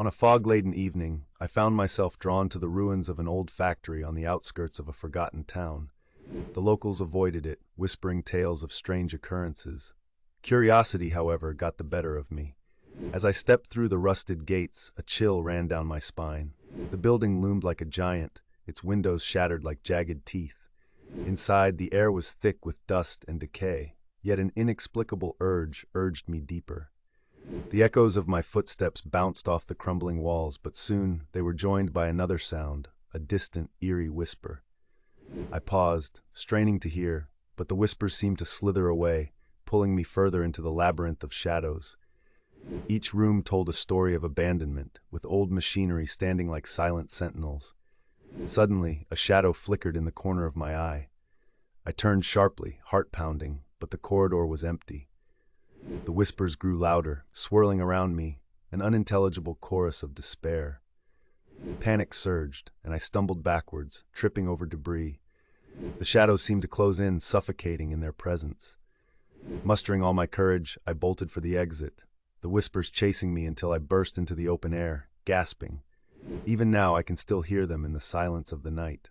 On a fog-laden evening, I found myself drawn to the ruins of an old factory on the outskirts of a forgotten town. The locals avoided it, whispering tales of strange occurrences. Curiosity, however, got the better of me. As I stepped through the rusted gates, a chill ran down my spine. The building loomed like a giant, its windows shattered like jagged teeth. Inside, the air was thick with dust and decay, yet an inexplicable urge urged me deeper. The echoes of my footsteps bounced off the crumbling walls, but soon they were joined by another sound, a distant, eerie whisper. I paused, straining to hear, but the whispers seemed to slither away, pulling me further into the labyrinth of shadows. Each room told a story of abandonment, with old machinery standing like silent sentinels. Suddenly, a shadow flickered in the corner of my eye. I turned sharply, heart pounding, but the corridor was empty. The whispers grew louder, swirling around me, an unintelligible chorus of despair. Panic surged, and I stumbled backwards, tripping over debris. The shadows seemed to close in, suffocating in their presence. Mustering all my courage, I bolted for the exit, the whispers chasing me until I burst into the open air, gasping. Even now I can still hear them in the silence of the night.